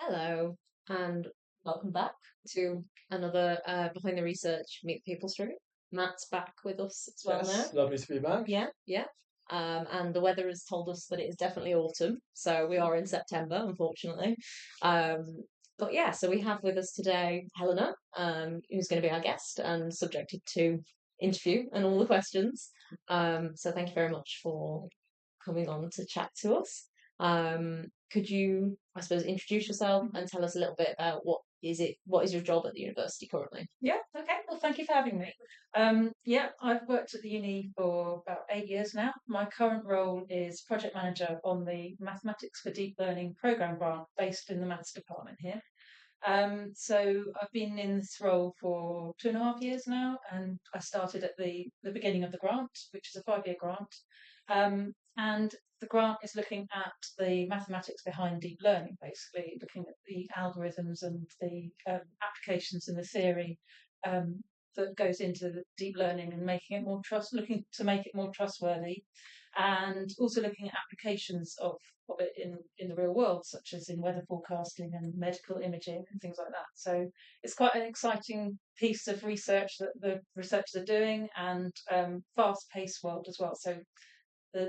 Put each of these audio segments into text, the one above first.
Hello, and welcome back to another Behind the Research Meet the People stream. Matt's back with us as well now. Yes, lovely to be back. Yeah, yeah. And the weather has told us that it is definitely autumn, so we are in September, unfortunately. Um, but yeah, so we have with us today Helena, who's going to be our guest and subjected to interview and all the questions. So thank you very much for coming on to chat to us. Could you, I suppose, introduce yourself and tell us a little bit about what is your job at the university currently? Yeah, okay. Well, thank you for having me. Yeah, I've worked at the uni for about 8 years now. My current role is project manager on the Mathematics for Deep Learning program grant based in the maths department here. So I've been in this role for 2.5 years now, and I started at the beginning of the grant, which is a 5-year grant. And the grant is looking at the mathematics behind deep learning, basically looking at the algorithms and the applications and the theory that goes into the deep learning and making it looking to make it more trustworthy, and also looking at applications of it in the real world, such as in weather forecasting and medical imaging and things like that. So it's quite an exciting piece of research that the researchers are doing, and fast-paced world as well. So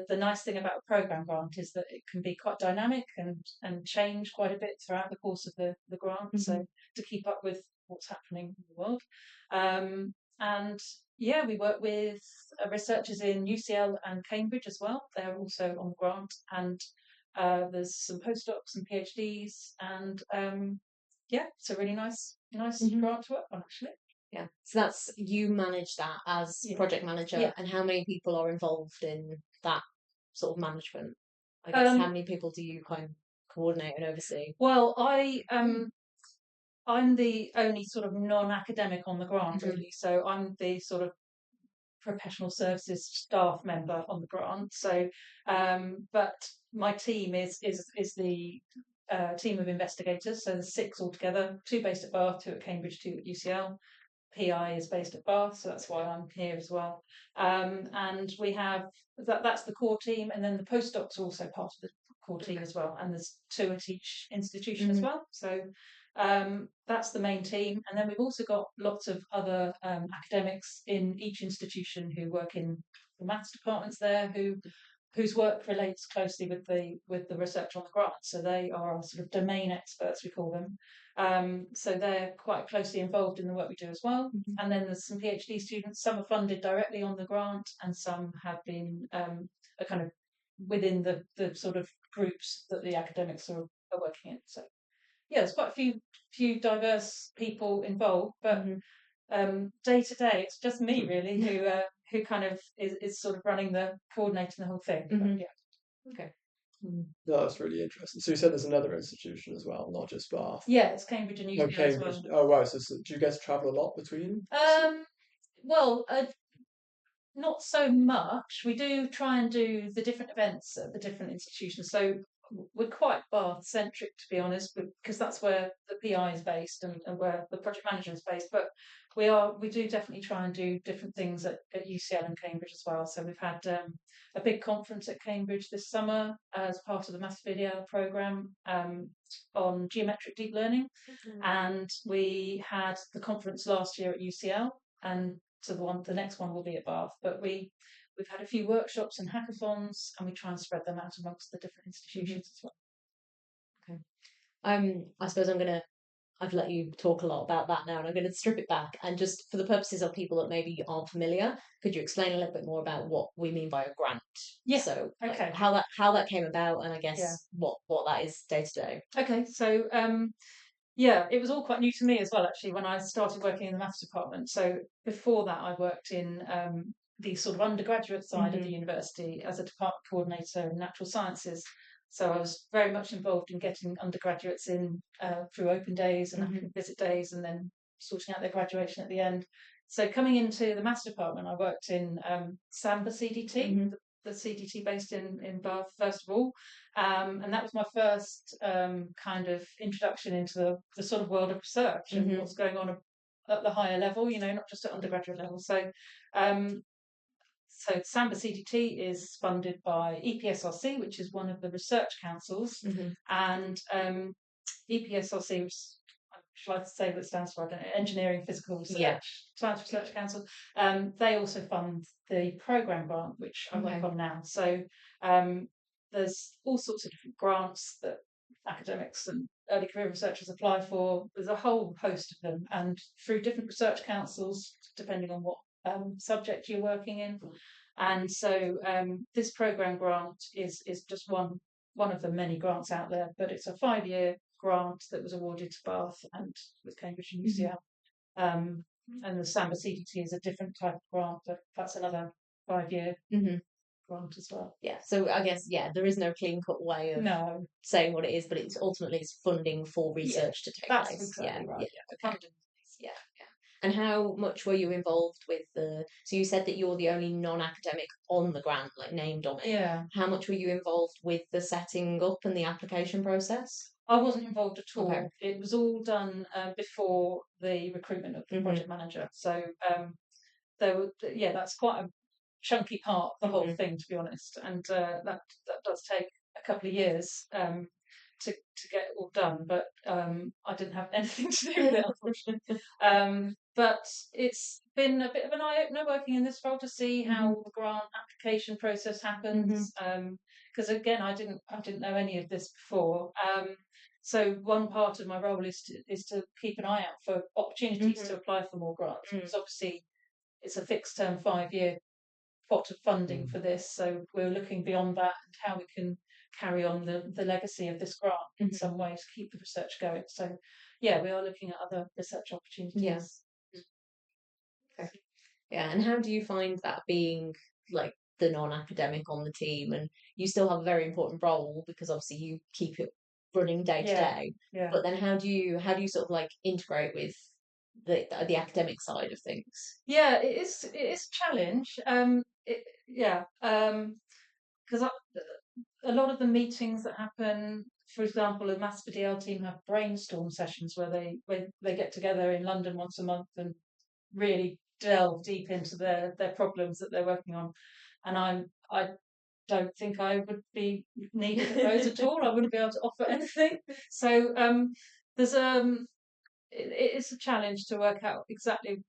the nice thing about a program grant is that it can be quite dynamic and change quite a bit throughout the course of the grant. Mm-hmm. So to keep up with what's happening in the world. And yeah, we work with researchers in UCL and Cambridge as well. They're also on the grant, and there's some postdocs and PhDs, and yeah, it's a really nice mm-hmm. grant to work on, actually. Yeah, so that's you manage that as project manager, and how many people are involved in that sort of management? I guess how many people do you kind of coordinate and oversee? Well, I'm the only sort of non-academic on the grant, mm-hmm. really. So I'm the sort of professional services staff member on the grant. So, but my team is the team of investigators. So there's 6 altogether, 2 based at Bath, 2 at Cambridge, 2 at UCL. PI is based at Bath, so that's why I'm here as well. And we have that's the core team, and then the postdocs are also part of the core team as well. And there's 2 at each institution as well. So that's the main team. And then we've also got lots of other academics in each institution who work in the maths departments there, whose work relates closely with the research on the grant. So they are sort of domain experts, we call them. So they're quite closely involved in the work we do as well. Mm-hmm. And then there's some PhD students. Some are funded directly on the grant, and some have been kind of within the sort of groups that the academics are working in. So yeah, there's quite a few diverse people involved, but day to day, it's just me really who kind of is sort of coordinating the whole thing. Mm-hmm. But, yeah. Okay. No, that's really interesting. So you said there's another institution as well, not just Bath. Yeah, it's Cambridge and UCL as well. Oh, right. So do you guys travel a lot between? Well, not so much. We do try and do the different events at the different institutions. So we're quite Bath centric, to be honest, because that's where the PI is based and where the project manager is based. But we do definitely try and do different things at UCL and Cambridge as well. So we've had a big conference at Cambridge this summer as part of the Maths Video programme on geometric deep learning. Mm-hmm. And we had the conference last year at UCL, and so the next one will be at Bath. But we've had a few workshops and hackathons, and we try and spread them out amongst the different institutions as well. Okay. I suppose I've let you talk a lot about that now, and I'm going to strip it back. And just for the purposes of people that maybe aren't familiar, could you explain a little bit more about what we mean by a grant? Yeah. So, okay. How that came about, and I guess what that is day to day. Okay. So, yeah, it was all quite new to me as well, actually, when I started working in the maths department. So before that, I worked in the sort of undergraduate side of the university as a department coordinator in natural sciences. So I was very much involved in getting undergraduates in through open days and academic visit days, and then sorting out their graduation at the end. So coming into the maths department, I worked in Samba CDT, the CDT based in Bath, first of all. And that was my first kind of introduction into the sort of world of research and what's going on at the higher level, not just at undergraduate level. So Samba CDT is funded by EPSRC, which is one of the research councils, and EPSRC, shall I say what it stands for? I don't know. Engineering Physical Research, Yeah. Science Research Council. They also fund the programme grant, which I work Okay. on now. So there's all sorts of different grants that academics and early career researchers apply for. There's a whole host of them, and through different research councils, depending on what subject you're working in. And so this programme grant is just one of the many grants out there, but it's a 5-year grant that was awarded to Bath and with Cambridge and UCL. And the Samba CDT is a different type of grant, but that's another 5-year grant as well. Yeah. So I guess there is no clean cut way of No, saying what it is, but it's ultimately it's funding for research to take that's place. exactly right. Yeah. Okay. Yeah. And how much were you involved with so you said that you're the only non-academic on the grant, like named on it. Yeah. How much were you involved with the setting up and the application process? I wasn't involved at all. Okay. It was all done before the recruitment of the project manager. So that's quite a chunky part of the whole thing, to be honest. And that does take a couple of years to get it all done. But I didn't have anything to do with it, unfortunately. But it's been a bit of an eye opener working in this role to see how the grant application process happens. Because again, I didn't know any of this before. So one part of my role is to keep an eye out for opportunities to apply for more grants. Because obviously it's a fixed term 5-year pot of funding for this. So we're looking beyond that and how we can carry on the legacy of this grant in some way to keep the research going. So yeah, we are looking at other research opportunities. Yeah. Okay. Yeah, and how do you find that being like the non-academic on the team, and you still have a very important role because obviously you keep it running day to day. Yeah. But then how do you sort of like integrate with the academic side of things? Yeah, it is a challenge. Because a lot of the meetings that happen, for example, the Maths for DL team have brainstorm sessions where they get together in London once a month and really delve deep into their problems that they're working on. And I don't think I would be needed at those at all. I wouldn't be able to offer anything. So there's it's a challenge to work out exactly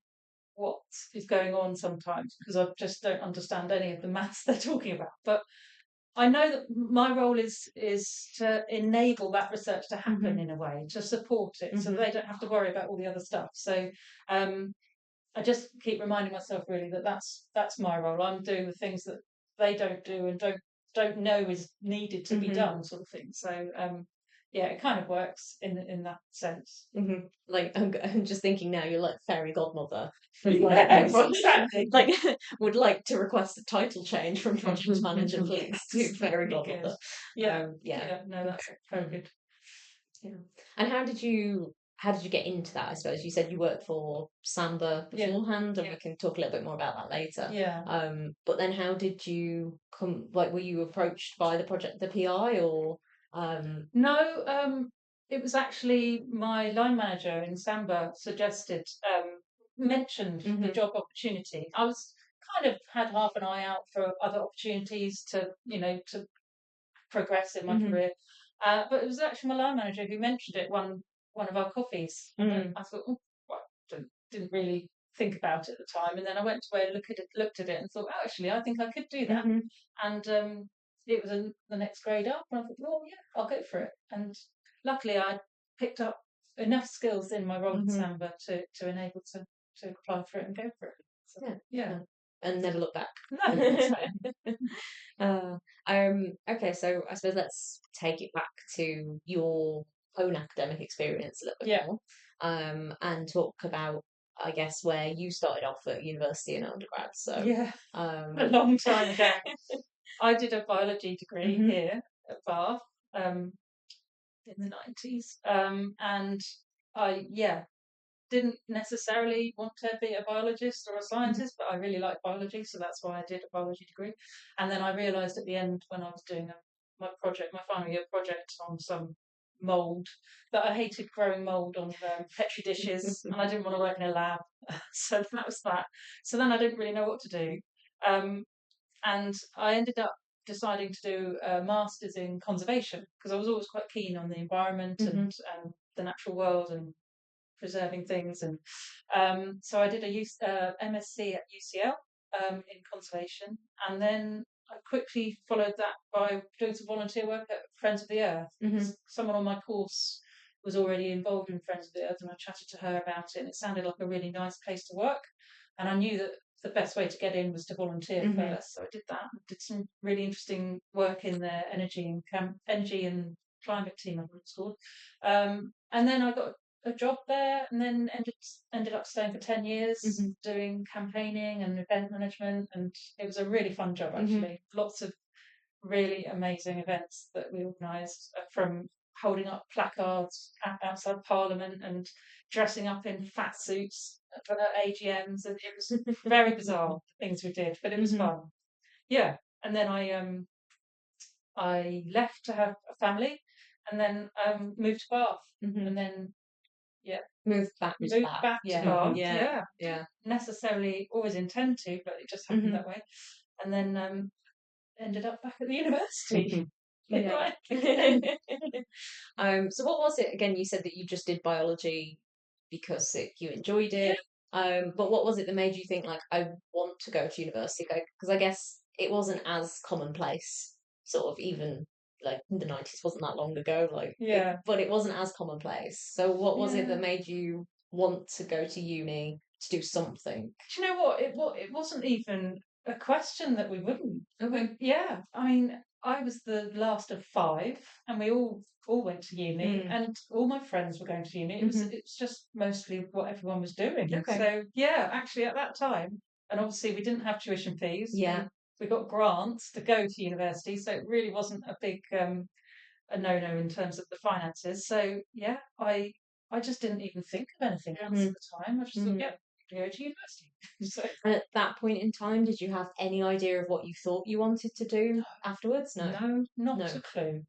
what is going on sometimes because I just don't understand any of the maths they're talking about. But I know that my role is to enable that research to happen in a way, to support it, so they don't have to worry about all the other stuff. So I just keep reminding myself really that that's my role. I'm doing the things that they don't do and don't know is needed to be done, sort of thing. So it kind of works in that sense. Like I'm just thinking now, you're like fairy godmother. Exactly. Like would like to request a title change from project manager, please, to fairy godmother. No, that's very good. Yeah. And how did you get into that? I suppose you said you worked for Samba beforehand, and we can talk a little bit more about that later. Yeah. But then how did you come? Like, were you approached by the PI, or? No, it was actually my line manager in Samba mentioned the job opportunity. I was kind of had half an eye out for other opportunities to progress in my career. But it was actually my line manager who mentioned it one of our coffees. And I thought, didn't really think about it at the time. And then I went away and looked at it and thought, oh, actually, I think I could do that. And it was the next grade up. And I thought, well, yeah, I'll go for it. And luckily, I picked up enough skills in my role at Samba to enable to apply for it and go for it. So, yeah. And never look back. No. Okay, so I suppose let's take it back to your own academic experience a little bit more, and talk about, I guess, where you started off at university and undergrad. So a long time ago. I did a biology degree here at Bath in the 90s, and I didn't necessarily want to be a biologist or a scientist, but I really like biology, so that's why I did a biology degree. And then I realised at the end when I was doing my final year project on some mould, that I hated growing mould on petri dishes, and I didn't want to work in a lab. So that was that. So then I didn't really know what to do, and I ended up deciding to do a master's in conservation because I was always quite keen on the environment and the natural world and preserving things. And so I did a MSc at UCL in conservation, and then I quickly followed that by doing some volunteer work at Friends of the Earth. Someone on my course was already involved in Friends of the Earth, and I chatted to her about it, and it sounded like a really nice place to work. And I knew that the best way to get in was to volunteer first, so I did that. Did some really interesting work in their energy and climate team, I think it's called. And then I got a job there, and then ended up staying for 10 years doing campaigning and event management, and it was a really fun job actually. Lots of really amazing events that we organised, from holding up placards outside Parliament and dressing up in fat suits at AGMs, and it was very bizarre the things we did, but it was fun. Yeah, and then I left to have a family, and then moved to Bath, and then moved back to Bath. yeah. Didn't necessarily always intend to, but it just happened that way. And then ended up back at the university. Yeah. So what was it again? You said that you just did biology because you enjoyed it. But what was it that made you think like I want to go to university? Because I guess it wasn't as commonplace, sort of even like the 90s wasn't that long ago. But it wasn't as commonplace. So what was it that made you want to go to uni to do something? Do you know what? It wasn't even a question that we wouldn't. Okay. Yeah, I mean, I was the last of 5, and we all went to uni, and all my friends were going to uni. It was just mostly what everyone was doing. Okay. So yeah, actually at that time, and obviously we didn't have tuition fees. Yeah. We got grants to go to university, so it really wasn't a big a no-no in terms of the finances. So yeah, I just didn't even think of anything else at the time. I just thought, yeah, go to university. So at that point in time, did you have any idea of what you thought you wanted to do afterwards? No, not a clue.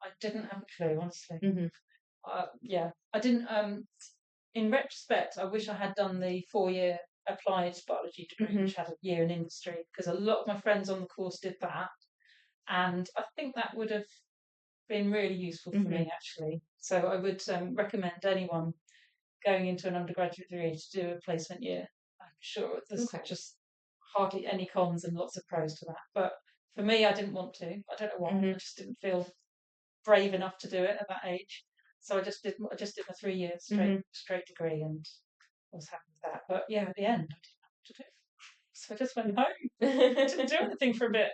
I didn't have a clue, honestly. I didn't. In retrospect, I wish I had done the 4-year applied biology degree, which had a year in industry, because a lot of my friends on the course did that, and I think that would have been really useful for me actually. So I would recommend anyone going into an undergraduate degree to do a placement year. I'm sure there's just hardly any cons and lots of pros to that. But for me, I didn't want to. I don't know why. I just didn't feel brave enough to do it at that age. So I just did my 3-year straight degree, and I was happy with that. But yeah, at the end, I didn't know what to do. So I just went home. Didn't do anything for a bit.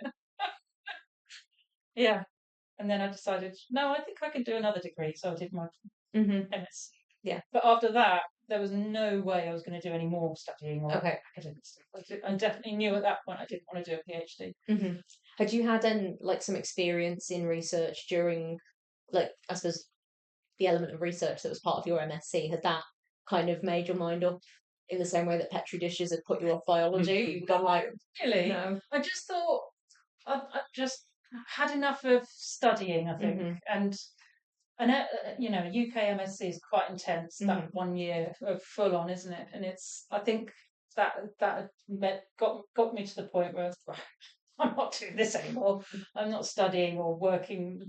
Yeah. And then I decided, no, I think I can do another degree. So I did my MSc. Yeah. But after that, there was no way I was going to do any more studying or academic stuff. I definitely knew at that point I didn't want to do a PhD. Had you had some experience in research during, like, I suppose, the element of research that was part of your MSc? Had that kind of made your mind up in the same way that Petri dishes had put you off biology? You've gone like, really? No. I just thought I just had enough of studying, I think, and UK MSc is quite intense. That 1 year of full on, isn't it? And I think that got me to the point where I'm not doing this anymore. I'm not studying or working,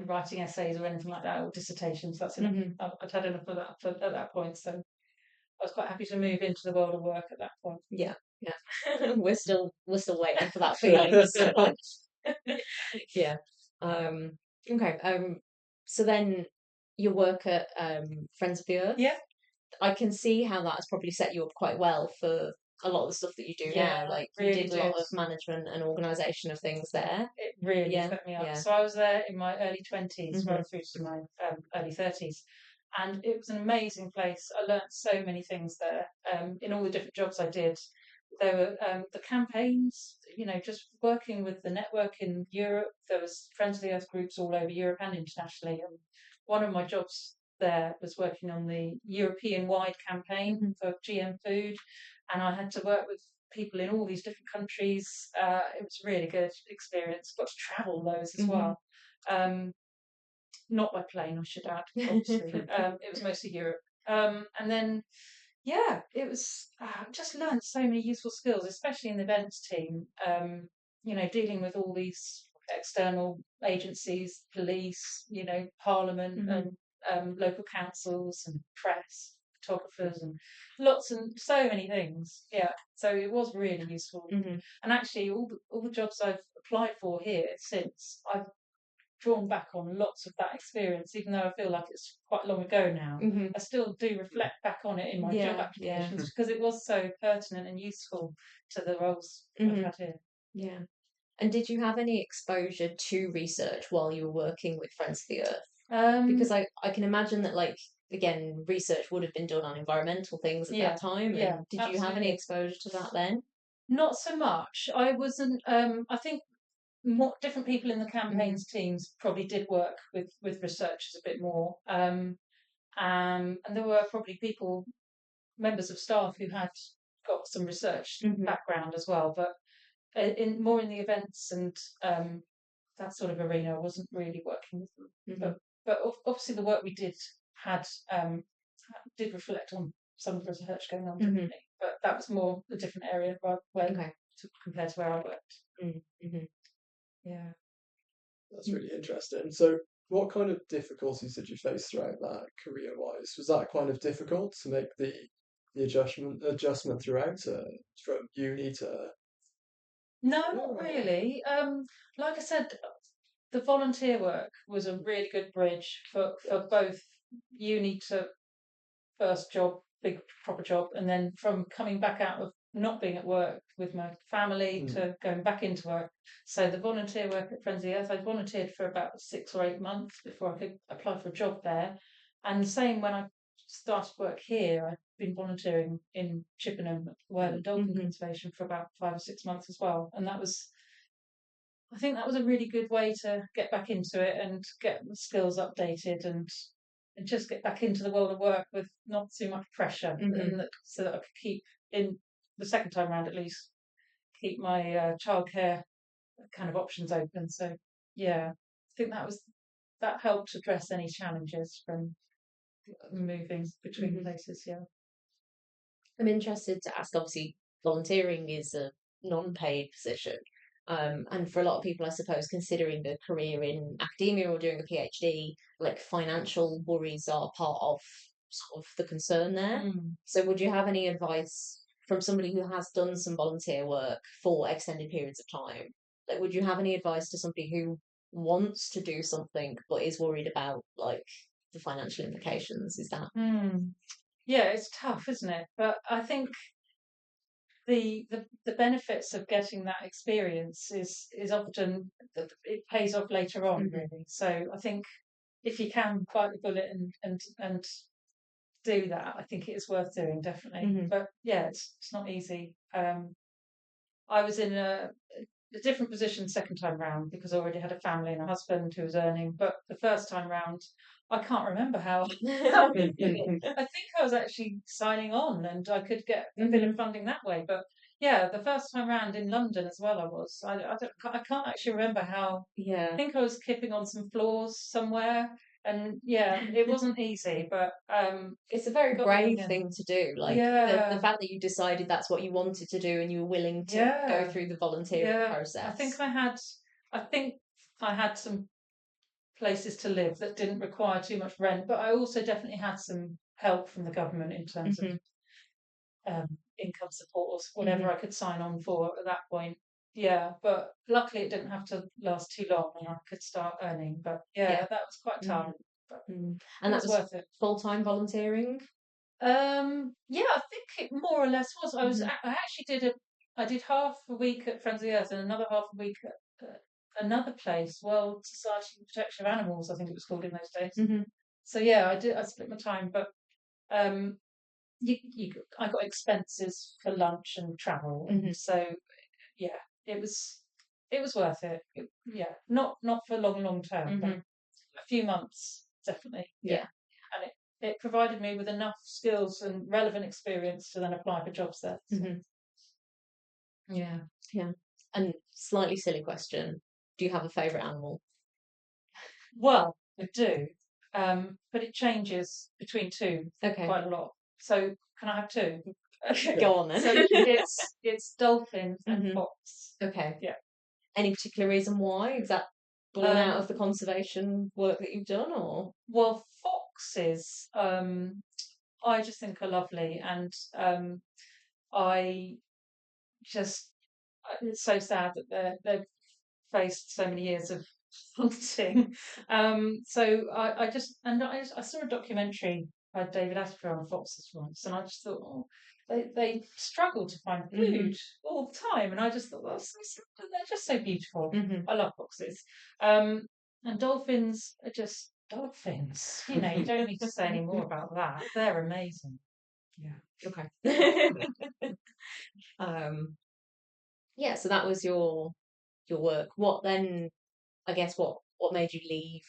writing essays or anything like that, or dissertations. That's enough. I'd had enough of that at that point. So I was quite happy to move into the world of work at that point. Yeah. we're still waiting for that feeling. Yeah. Okay. So then your work at Friends of the Earth. Yeah. I can see how that has probably set you up quite well for a lot of the stuff that you do now. Like really you did a lot of management and organisation of things there. It really set me up. Yeah. So I was there in my early 20s, right through to my early 30s. And it was an amazing place. I learnt so many things there. In all the different jobs I did, there were the campaigns, just working with the network in Europe. There was Friends of the Earth groups all over Europe and internationally. And one of my jobs there was working on the European-wide campaign for GM food. And I had to work with people in all these different countries. It was a really good experience. Got to travel loads as well. Not by plane, I should add, obviously. It was mostly Europe. And then, it was just learned so many useful skills, especially in the events team. Dealing with all these external agencies, police, Parliament, Mhm. and local councils and press, photographers, and lots and so many things. Yeah, so it was really useful. Mhm. And actually, all the jobs I've applied for here since, I've drawn back on lots of that experience, even though I feel like it's quite long ago now. Mhm. I still do reflect back on it in my job Yeah. Yeah. applications because it was so pertinent and useful to the roles I've Mhm. had here. Yeah. And did you have any exposure to research while you were working with Friends of the Earth? Because I can imagine that, like, again, research would have been done on environmental things at Yeah, that time. yeah, And did you have any absolutely. exposure to that then? Not so much. I wasn't. I think more different people in the Mhm. campaigns teams probably did work with researchers a bit more. And there were probably people, members of staff, who had got some research Mhm. background as well, but in more in the events and that sort of arena, I wasn't really working with them. Mhm. But obviously the work we did had did reflect on some of the research going on, Mhm. definitely. But that was more a different area where Okay. compared to where I worked. Mhm. Yeah. That's really interesting. So, what kind of difficulties did you face throughout that career-wise? Was that kind of difficult to make the adjustment throughout from uni to No, career? not Or... really. Like I said, the volunteer work was a really good bridge for both uni to first job, big proper job, and then from coming back out of not being at work with my family Mm, to going back into work. So the volunteer work at Friends of the Earth, I volunteered for about 6 or 8 months before I could apply for a job there. And the same when I started work here, I've been volunteering in Chippenham Whale and Dolphin Mhm. Conservation for about 5 or 6 months as well. And I think that was a really good way to get back into it and get the skills updated and just get back into the world of work with not too much pressure, Mhm. so that I could keep in the second time round at least keep my childcare kind of options open. So yeah, I think that helped address any challenges from moving between Mhm. places. Yeah. I'm interested to ask, obviously, volunteering is a non-paid position. And for a lot of people, I suppose, considering a career in academia or doing a PhD, like financial worries are part of sort of the concern there. Mm. So would you have any advice from somebody who has done some volunteer work for extended periods of time? Like, would you have any advice to somebody who wants to do something but is worried about, like, the financial implications? Is that? Mm. Yeah, it's tough, isn't it? But I think the benefits of getting that experience is often that it pays off later on, Mhm. really. So I think if you can bite the bullet and do that, I think it is worth doing, definitely. Mhm. But yeah, it's not easy. I was in a different position second time round because I already had a family and a husband who was earning. But the first time round, I can't remember how, how I did it. I think I was actually signing on and I could get a bit of Mhm. funding that way. But yeah, the first time round in London as well, I was. I can't actually remember how. I Yeah. think I was kipping on some floors somewhere. And yeah, it wasn't easy, but It's a very got there in brave the end. thing to do. Like the Yeah, fact that you decided that's what you wanted to do and you were willing to go yeah, through the volunteering yeah. process. I think I had some places to live that didn't require too much rent, but I also definitely had some help from the government in terms of Hmm. income support or whatever Hmm. I could sign on for at that point. Yeah, but luckily it didn't have to last too long and I could start earning. But Yeah. yeah, that was quite Hmm. tough, but Hmm. it And that was was worth it. full-time volunteering. Yeah, I think it more or less was. Hmm. I actually I did half a week at Friends of the Earth and another half a week at another place, World Society for Protection of Animals, I think it was called in those days. Hmm. So yeah, I split my time, but um, I got expenses for lunch and travel, Hmm. and so yeah, it was it was worth it. Yeah, not for long term, but Hmm. a few months definitely. Yeah, Yeah. and it provided me with enough skills and relevant experience to then apply for jobs there. So Hmm. yeah. Yeah. And slightly silly question. Do you have a favourite animal? Well, I do, but it changes between two Okay. quite a lot. So can I have two? Okay. Go on then. So it's dolphins and Hmm. fox. Okay. Yeah. Any particular reason why? Is that born out Um, of the conservation work that you've done, or? well, foxes, I just think are lovely, and I just it's so sad that they've faced so many years of hunting. So I saw a documentary by David Attenborough on foxes once, and I just thought, oh, they struggle to find Hmm. food all the time, and I just thought that's so sad. They're just so beautiful. Hmm. I love foxes. Um, and dolphins are just dolphins. You don't need to say any more about that. They're amazing. Yeah. Okay. Um, yeah, so that was your work. What then, I guess what made you leave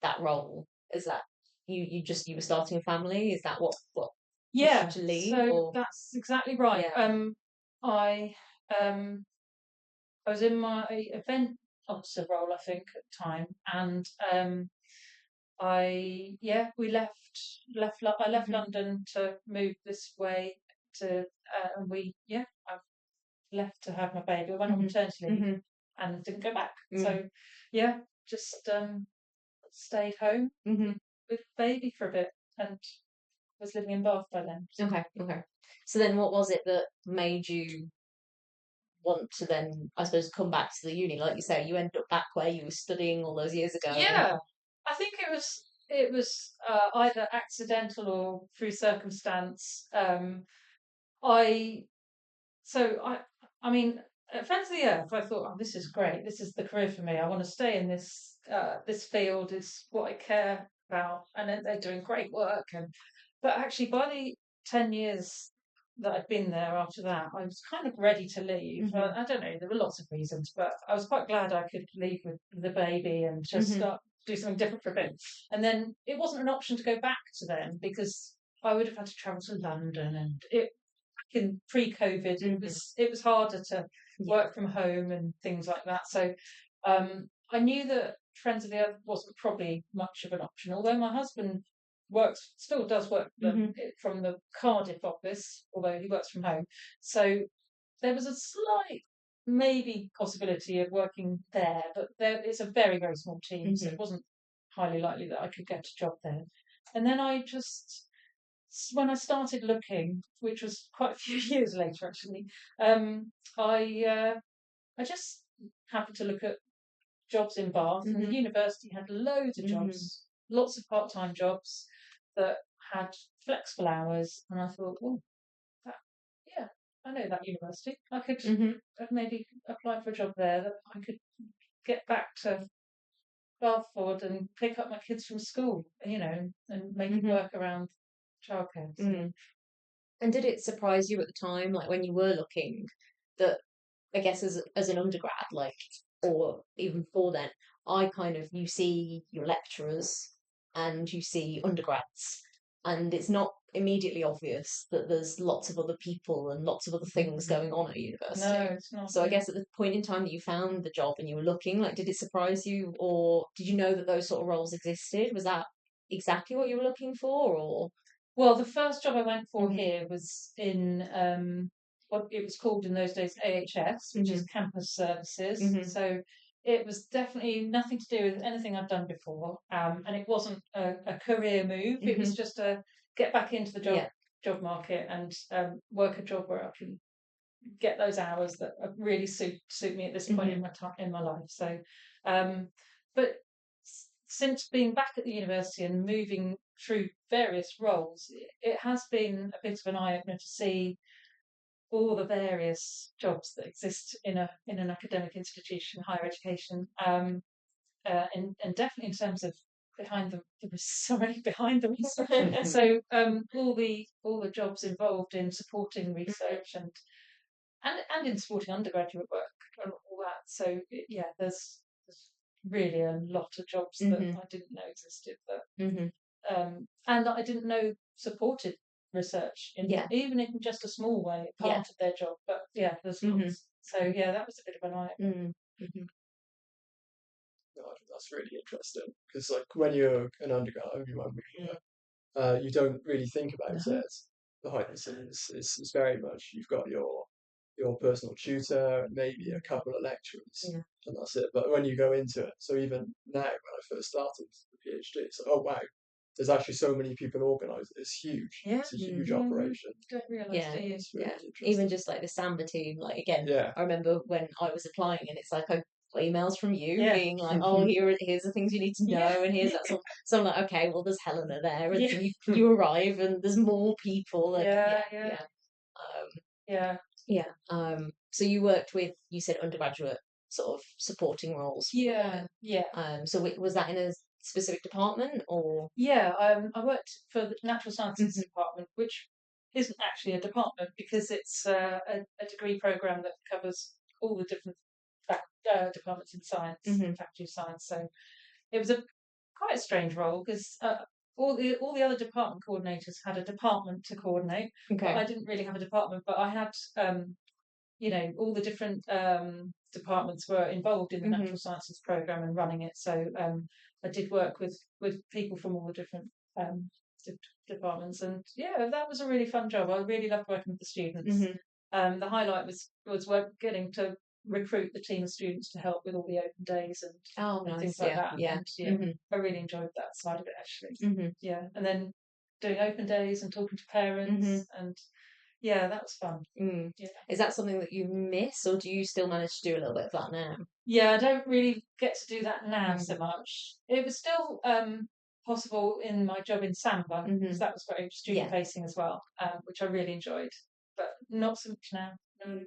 that role? Is that you were starting a family? Is that what pushed you Yeah, to leave, so or? that's exactly right. Yeah. I um I was in my event officer role, I think, at the time, and I left Hmm. London to move this way and I left to have my baby. I went on Hmm. maternity leave Hmm. and didn't go back. Mm. So yeah, just stayed home Hmm. with baby for a bit and was living in Bath by then. So. Okay, okay. So then what was it that made you want to then, I suppose, come back to the uni? Like you say, you ended up back where you were studying all those years ago. Yeah, I think it was either accidental or through circumstance. I so I mean at Friends of the Earth, I thought, oh, this is great. This is the career for me. I want to stay in this field. Is what I care about, and they're doing great work. But actually, by the 10 years that I'd been there after that, I was kind of ready to leave. Hmm. I don't know, there were lots of reasons, but I was quite glad I could leave with the baby and just Hmm. start do something different for a bit. And then it wasn't an option to go back to them because I would have had to travel to London, and it in pre-COVID Hmm. it was harder to Yeah. work from home and things like that. So I knew that Friends of the Earth wasn't probably much of an option, although my husband still does work Hmm. from the Cardiff office, although he works from home. So there was a slight maybe possibility of working there, but it's a very, very small team, so Hmm. it wasn't highly likely that I could get a job there. And then when I started looking, which was quite a few years later actually, um, I just happened to look at jobs in Bath, and the Hmm. university had loads of Hmm. jobs, lots of part-time jobs that had flexible hours, and I thought, oh, that, yeah, I know that university. I could Hmm. maybe apply for a job there that I could get back to Bathford and pick up my kids from school, and make it Hmm. work around childcare. So. Mm. And did it surprise you at the time, like when you were looking, that I guess as an undergrad, like, or even before then, I kind of, you see your lecturers and you see undergrads, and it's not immediately obvious that there's lots of other people and lots of other things going on at No, university. it's not. So I Yeah. guess at the point in time that you found the job and you were looking, like, did it surprise you, or did you know that those sort of roles existed? Was that exactly what you were looking for, or? Well, the first job I went for Hmm. here was in what it was called in those days AHS, which Hmm. is Campus Services. Hmm. So it was definitely nothing to do with anything I've done before, and it wasn't a career move. It Hmm. was just a get back into the Yeah. job market and work a job where I can get those hours that really suit me at this point Hmm. in my time in my life. So, um, but since being back at the university and moving through various roles, it has been a bit of an eye opener to see all the various jobs that exist in an academic institution, higher education, and definitely in terms of behind the research. So all the jobs involved in supporting research and in supporting undergraduate work and all that. So yeah, there's really a lot of jobs that Hmm. I didn't know existed that Hmm. and that I didn't know supported research in Yeah. even in just a small way, Yeah. part of their job. But yeah, there's Hmm. lots. So yeah, that was a bit of an eye opener. Mm. Hmm. No, I think that's really interesting because, like, when you're an undergrad, you might be, Mm. you don't really think about No. it behind the scenes. It's very much you've got your your personal tutor, maybe a couple of lecturers, Yeah. and that's it. But when you go into it, so even now, when I first started the PhD, it's like, oh wow, there's actually so many people organised. It's huge. Yeah. It's a huge Yeah. operation. Don't realise, Yeah. do you? It's really Yeah. interesting. Even just like the Samba team, like again, Yeah. I remember when I was applying and it's like I got emails from you Yeah. being like, oh, here's the things you need to know, Yeah. and here's that sort. So I'm like, okay, well, there's Helena there, and Yeah. so you arrive, and there's more people, and Yeah. yeah, Yeah. um, Yeah. yeah. So you worked with, you said undergraduate sort of supporting roles. Yeah. Yeah. So was that in a specific department or? Yeah, I worked for the Natural Sciences Department, which isn't actually a department because it's a degree program that covers all the different departments in science, faculty of science. So it was a quite a strange role because all the other department coordinators had a department to coordinate, but Okay. I didn't really have a department. But I had all the different departments were involved in the natural sciences program and running it. So I did work with people from all the different departments, and yeah, that was a really fun job. I really loved working with the students. The highlight was getting to recruit the team of students to help with all the open days and Nice. things like Yeah. that. Yeah. And yeah, I really enjoyed that side of it actually. Yeah, and then doing open days and talking to parents and yeah, that was fun. Yeah. Is that something that you miss, or do you still manage to do a little bit of that now? Yeah, I don't really get to do that now so much. It was still possible in my job in Samba because that was very student facing as well, which I really enjoyed, but not so much now. No,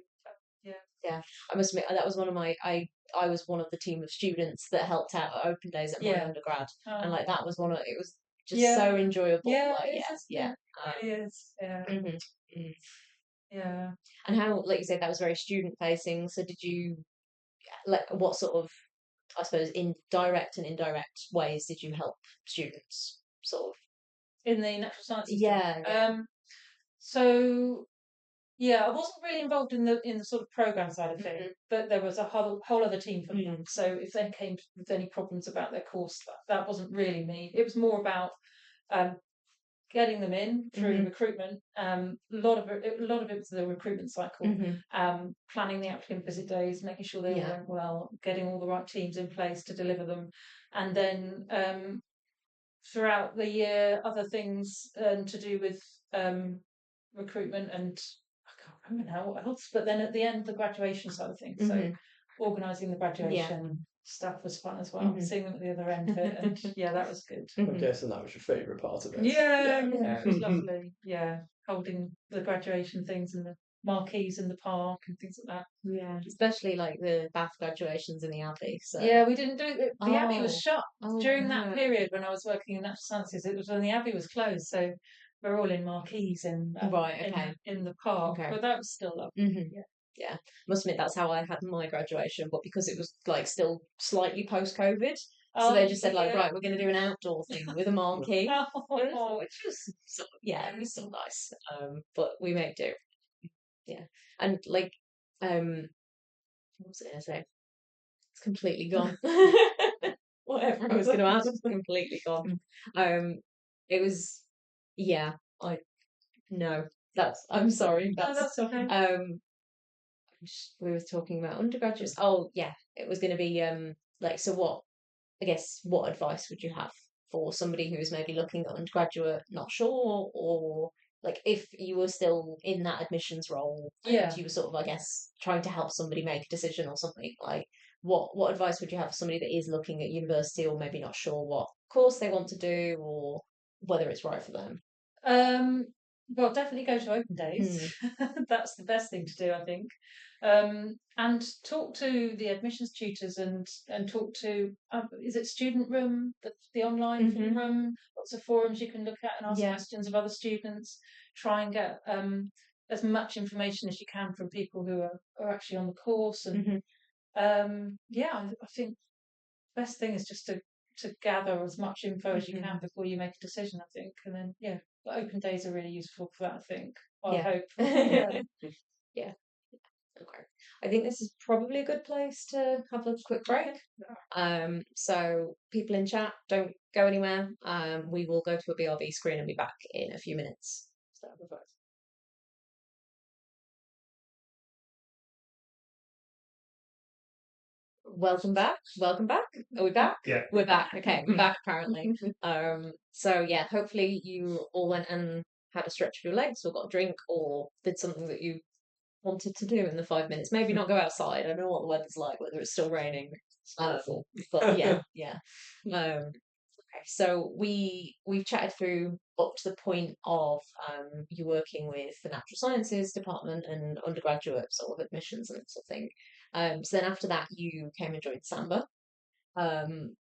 yeah. Yeah, I must admit that was one of my I was one of the team of students that helped out at open days at my undergrad, and like that was it was just so enjoyable. Yeah, like, it's yeah. it really is. Yeah. Yeah. And how, like you said, that was very student facing. So did you like what sort of, I suppose, in direct and indirect ways did you help students? Sort of. In the natural sciences. Yeah. So yeah, I wasn't really involved in the sort of program side of things, but there was a whole other team for them. So if they came with any problems about their course, that wasn't really me. It was more about getting them in through recruitment. A lot of it was the recruitment cycle. Planning the applicant visit days, making sure they all went well, getting all the right teams in place to deliver them, and then throughout the year, other things to do with recruitment and I can't remember now what else. But then at the end, the graduation side of things. So organising the graduation stuff was fun as well. Seeing them at the other end of it, and yeah, that was good. I'm guessing that was your favourite part of it. Yeah, it was lovely. Yeah, holding the graduation things and the marquees in the park and things like that. Yeah, especially like the Bath graduations in the Abbey. So yeah, we didn't do it. The Abbey was shut during that no. period when I was working in natural sciences. It was when the Abbey was closed, so we're all in marquees in the park. Okay. But that was still lovely. Yeah, must admit that's how I had my graduation, but because it was like still slightly post COVID, so they just said like, right, we're going to do an outdoor thing with a marquee, which was it was still nice. But we made do. Yeah, and like, what was it going to say? It's completely gone. Whatever I was going to ask is completely gone. It was, I no, I'm sorry. That's okay. We were talking about undergraduates. Oh yeah, it was going to be like, so what? I guess what advice would you have for somebody who is maybe looking at undergraduate, not sure, or like if you were still in that admissions role and you were sort of, I guess, trying to help somebody make a decision or something, like what advice would you have for somebody that is looking at university or maybe not sure what course they want to do or whether it's right for them? Well, definitely go to open days. That's the best thing to do, I think. And talk to the admissions tutors and talk to is it Student Room, the online room? Lots of forums you can look at and ask questions of other students. Try and get as much information as you can from people who are actually on the course. And I think best thing is just to gather as much info as you can before you make a decision, I think. And then the open days are really useful for that, I think. I hope. Yeah. Okay. I think this is probably a good place to have a quick break. So people in chat, don't go anywhere. We will go to a BRB screen and be back in a few minutes. So Welcome back. Welcome back. Are we back? Yeah. We're back. Okay, we're back apparently. So yeah, hopefully you all went and had a stretch of your legs or got a drink or did something that you wanted to do in the 5 minutes. Maybe not go outside. I don't know what the weather's like, whether it's still raining. But yeah. Okay, so we've chatted through up to the point of you working with the natural sciences department and undergraduate sort of admissions and that sort of thing. So then after that, you came and joined Samba.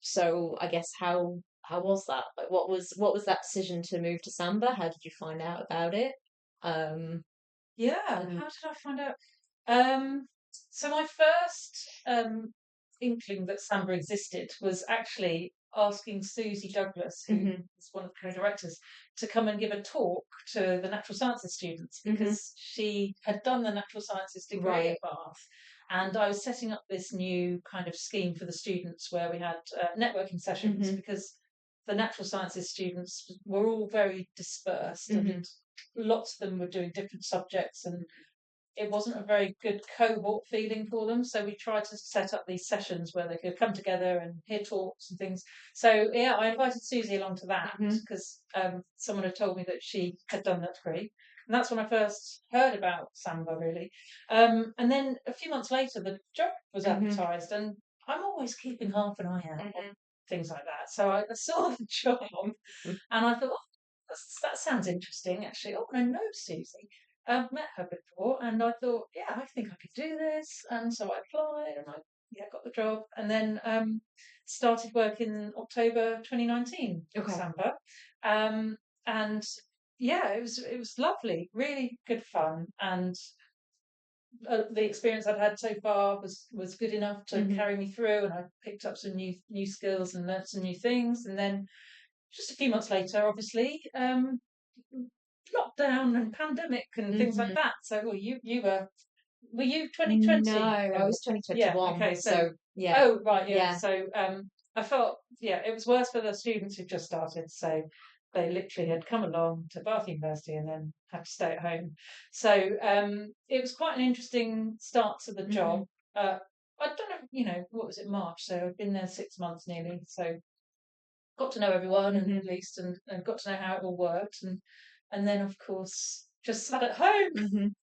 So I guess how was that? Like, what was that decision to move to Samba? How did you find out about it? Um, Yeah, and how did I find out? Um, so my first inkling that Samba existed was actually asking Susie Douglas, who Mhm, is one of the co-directors, to come and give a talk to the natural sciences students mhm. because she had done the natural sciences degree Right. at Bath. And I was setting up this new kind of scheme for the students where we had networking sessions Mhm, because the natural sciences students were all very dispersed mhm. and lots of them were doing different subjects and it wasn't a very good cohort feeling for them. So we tried to set up these sessions where they could come together and hear talks and things. So yeah, I invited Susie along to that Mhm. because someone had told me that she had done that degree. And that's when I first heard about Samba, really. And then a few months later, the job was Mhm. advertised, and I'm always keeping half an eye out on Mhm. things like that. So I saw the job, and I thought, oh, that sounds interesting, actually. Oh, and I know Susie. I've met her before, and I thought, yeah, I think I could do this. And so I applied, and I got the job, and then started work in October 2019 for Okay. Samba. Um, and yeah, it was lovely, really good fun, and the experience I'd had so far was good enough to Mhm. carry me through, and I picked up some new skills and learnt some new things, and then just a few months later, obviously, lockdown and pandemic and things like Mhm. that. So, well, you were you No, 2020? I was Yeah. 2021. Okay. So, So yeah, oh right, yeah. yeah. So, I felt it was worse for the students who just started. So they literally had come along to Bath University and then had to stay at home. So it was quite an interesting start to the job. Mhm. I don't know, what was it, March? So I've been there 6 months nearly. So got to know everyone and Mhm. at least and got to know how it all worked and then of course just sat at home Mhm.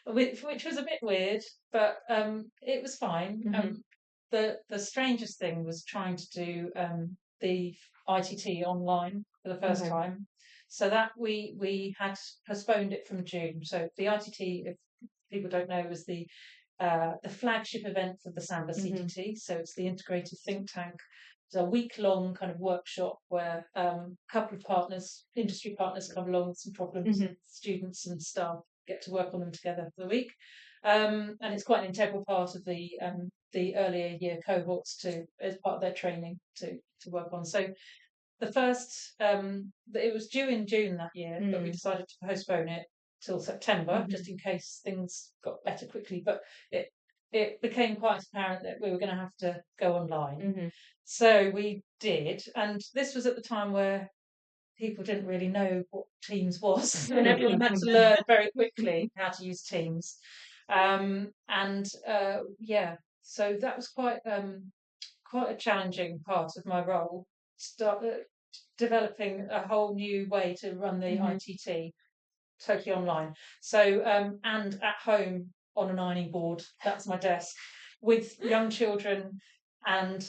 which was a bit weird but it was fine. Mhm. The strangest thing was trying to do the ITT online for the first Okay. time, so that we had postponed it from June. So the ITT, if people don't know, was the flagship event for the Samba Mhm. CTT. So it's the integrated think tank. It's a week-long kind of workshop where a couple of partners, industry partners, come along with some problems, Mhm. and students and staff get to work on them together for the week. And it's quite an integral part of the earlier year cohorts to as part of their training to work on. So the first it was due in June that year, but we Mm. decided to postpone it till September Mhm. just in case things got better quickly. But it became quite apparent that we were going to have to go online. Mhm. So we did, and this was at the time where people didn't really know what Teams was, and everyone had to learn very quickly how to use Teams. And yeah, so that was quite a challenging part of my role. Start developing a whole new way to run the Mhm. ITT totally online. So and at home on an ironing board, that's my desk, with young children and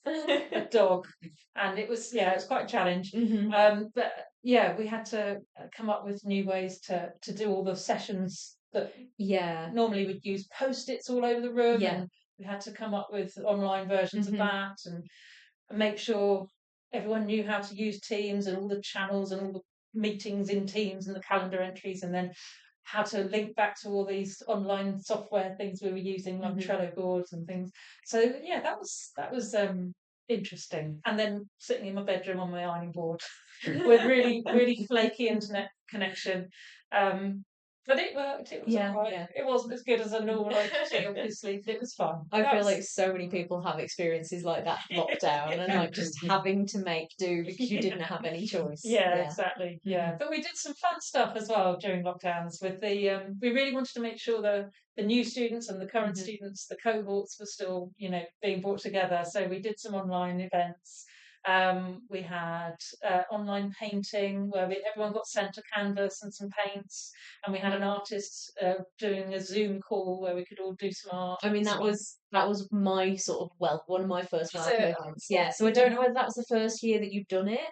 a dog, and it was quite a challenge. Mhm. But yeah, we had to come up with new ways to do all the sessions that Yeah. normally we'd use post-its all over the room, Yeah. and we had to come up with online versions of Mhm. that and make sure everyone knew how to use Teams and all the channels and all the meetings in Teams and the calendar entries, and then how to link back to all these online software things we were using like Mhm. Trello boards and things. So yeah, that was interesting. And then sitting in my bedroom on my ironing board with really really flaky internet connection. Um, But it worked. It was Yeah, alright. yeah. It wasn't as good as a normal IPG, obviously, but it was fun. I That feel was- like so many people have experiences like that lockdown and like just having to make do because you didn't have any choice. Yeah, exactly. Yeah, Mhm. but we did some fun stuff as well during lockdowns. With the we really wanted to make sure the new students and the current Mhm. students, the cohorts, were still being brought together. So we did some online events. We had online painting where everyone got sent a canvas and some paints, and we had an artist doing a Zoom call where we could all do some art. I mean, that was my sort of one of my first Was work it? events. Yeah, so I don't know whether that was the first year that you'd done it,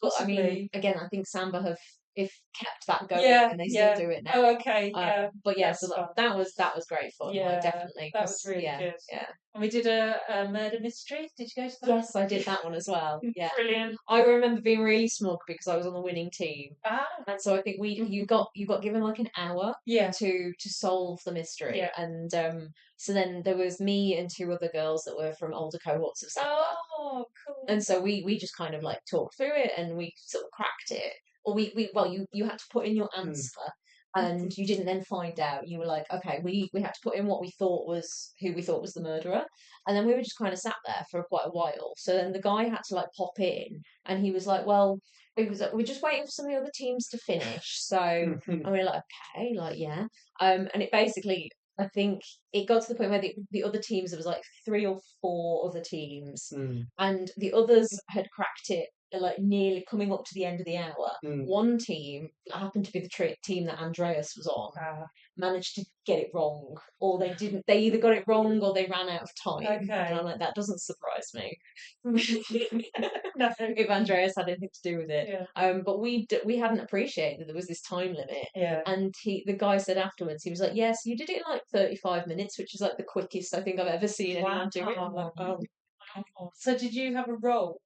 but I mean, Possibly. again, I think Samba have if kept that going Yeah, and they still yeah. do it now. Oh, okay. Yeah, But yeah, that's so fun. that was great fun. Like Yeah, definitely, that was 'cause, really yeah, good. yeah. And we did a murder mystery. Did you go to that? Yes, I did that one as well. Yeah, Brilliant. I remember being really smug because I was on the winning team, Ah, and so I think we you got given like an hour yeah, to solve the mystery, yeah. and so then there was me and two other girls that were from older cohorts of Samba, Oh, cool. and so we just kind of like talked through it and we sort of cracked it, or we well you had to put in your answer. And you didn't then find out. You were like, okay, we had to put in what we thought was who we thought was the murderer, and then we were just kind of sat there for quite a while. So then the guy had to like pop in, and he was like, well, we was like, we're just waiting for some of the other teams to finish. So and we were like, okay, like yeah. And it basically, I think it got to the point where the other teams, there was like three or four other teams, and the others had cracked it like nearly coming up to the end of the hour. One team that happened to be the team that Andreas was on Ah, managed to get it wrong, or they didn't. They either got it wrong or they ran out of time. And okay. I'm like, that doesn't surprise me. No. If Andreas had anything to do with it. Yeah, But we hadn't appreciated that there was this time limit. yeah. And the guy said afterwards, he was like, "Yes, you did it in like 35 minutes, which is like the quickest I think I've ever seen anyone do it." I'm like, Wow. "Oh, Wow. So did you have a role?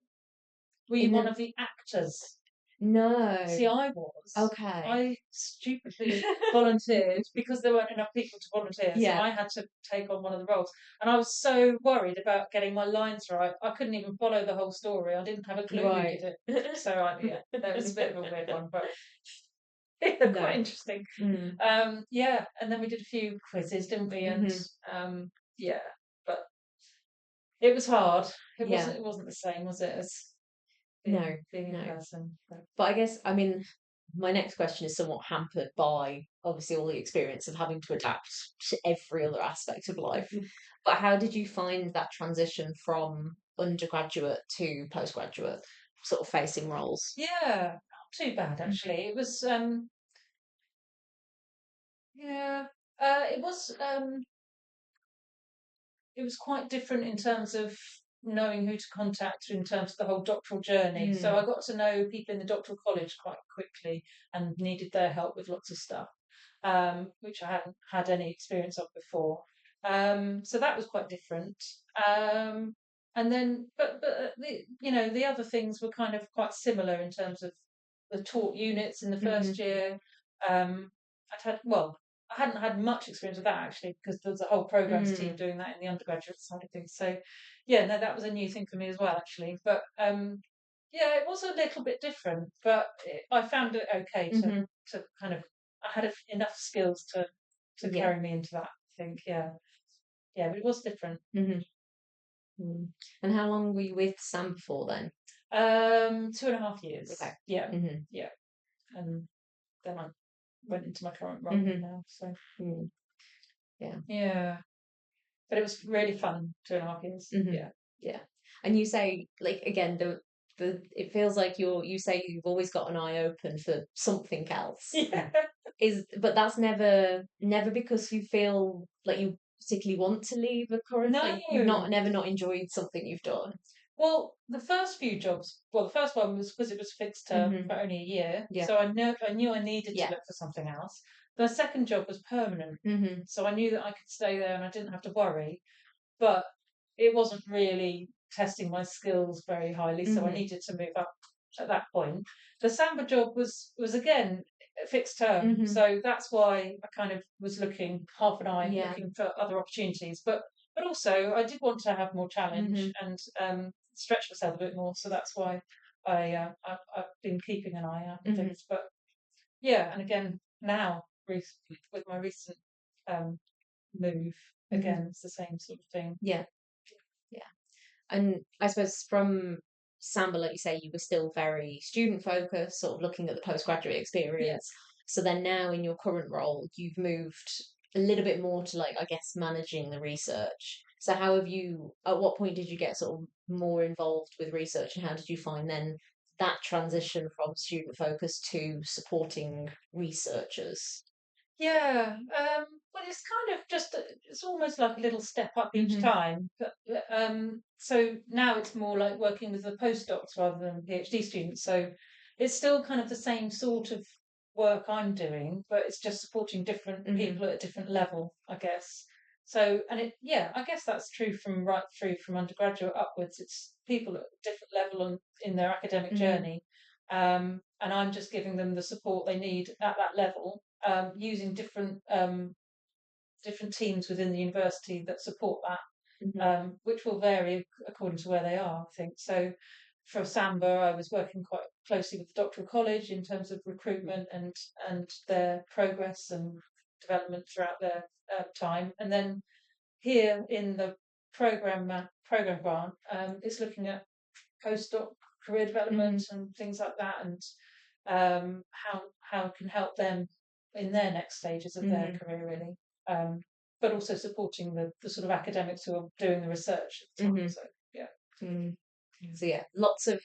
Were you in one the of the actors? no, See, I was. okay, I stupidly volunteered because there weren't enough people to volunteer, so yeah, I had to take on one of the roles. And I was so worried about getting my lines right, I couldn't even follow the whole story. I didn't have a clue who right, did it. So yeah, that was a bit of a weird one, but quite no, interesting. mm, Yeah, and then we did a few quizzes, didn't we? And hmm yeah, but it was hard. yeah, It wasn't the same, was it, as no, being in no. person? So. But I guess I mean my next question is somewhat hampered by obviously all the experience of having to adapt to every other aspect of life. But how did you find that transition from undergraduate to postgraduate, sort of facing roles? Yeah, not too bad actually. It was yeah, it was it was quite different in terms of knowing who to contact in terms of the whole doctoral journey. So Mm. I got to know people in the doctoral college quite quickly and needed their help with lots of stuff, which I hadn't had any experience of before. So that was quite different. And then, but the other things were kind of quite similar in terms of the taught units in the first Mhm. year. I hadn't had much experience with that actually because there was a whole programs team Mm. doing that in the undergraduate side of things. So yeah, no, that was a new thing for me as well actually. But yeah, it was a little bit different, but I found it okay Mhm. to kind of I had enough skills to Yeah. carry me into that. I think yeah, but it was different. Mhm. Mm. And how long were you with Sam before then? 2.5 years. Okay. Yeah, Mhm. yeah, and then I went into my current role Mhm. now. So Mm. Yeah. yeah, but it was really fun. 2.5 years. Mhm. Yeah. Yeah. And you say like again the it feels like you say you've always got an eye open for something else. Yeah. Is but that's never because you feel like you particularly want to leave a current, like you've No. never not enjoyed something you've done. Well, the first few jobs, well, the first one was because it was fixed term Mhm. for only a year, Yeah. so I knew I needed to Yeah. look for something else. The second job was permanent, Mhm. so I knew that I could stay there and I didn't have to worry. But it wasn't really testing my skills very highly, so I Mhm. needed to move up at that point. The Samba job was again a fixed term, Mhm. so that's why I kind of was looking half an eye, Yeah. looking for other opportunities. But also I did want to have more challenge Mhm. and stretch myself a bit more, so that's why I've been keeping an eye out on Mhm. things. But yeah, and again now with my recent move. Mhm. Again, it's the same sort of thing. Yeah. And I suppose from Samba, like you say, you were still very student focused, sort of looking at the postgraduate experience. So then now in your current role, you've moved a little bit more to, like, I guess, managing the research. So how have you, at what point did you get sort of more involved with research, and how did you find then that transition from student focus to supporting researchers? Yeah, well, it's kind of just it's almost like a little step up each Mhm. time. But so now it's more like working with the postdocs rather than PhD students. So it's still kind of the same sort of work I'm doing, but it's just supporting different Mhm. people at a different level, I guess. So yeah, I guess that's true from right through from undergraduate upwards. It's people at a different level in their academic Mhm. journey, and I'm just giving them the support they need at that level, using different teams within the university that support that, Mhm. which will vary according to where they are, I think. So for Samba, I was working quite closely with the doctoral college in terms of recruitment and their progress and development throughout their time. And then here in the program grant, it's looking at postdoc career development and things like that, and how it can help them in their next stages of their Mhm. career, really. Um, but also supporting the sort of academics who are doing the research at the time. Mhm. So yeah, Mhm. So yeah, lots of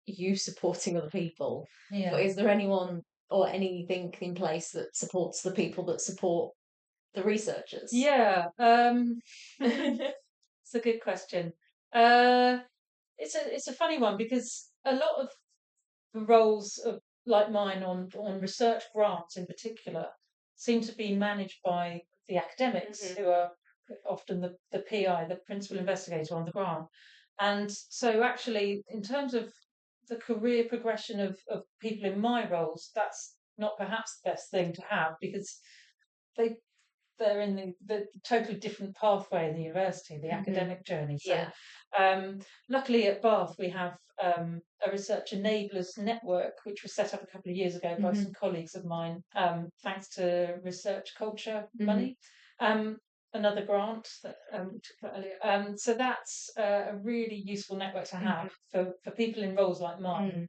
you supporting other people. But yeah, is there anyone or anything in place that supports the people that support the researchers? yeah. It's a good question. Uh, it's a funny one because a lot of the roles of like mine on research grants in particular seem to be managed by the academics Mhm. who are often the PI, the principal investigator on the grant. And so actually in terms of the career progression of people in my roles, that's not perhaps the best thing to have because they they're in the totally different pathway in the university, the Mhm. academic journey. So, Yeah. luckily at Bath, we have a research enablers network, which was set up a couple of years ago by Mhm. some colleagues of mine, thanks to research culture Mhm. money. Another grant that we took that earlier. So that's a really useful network to have Mhm. for people in roles like mine,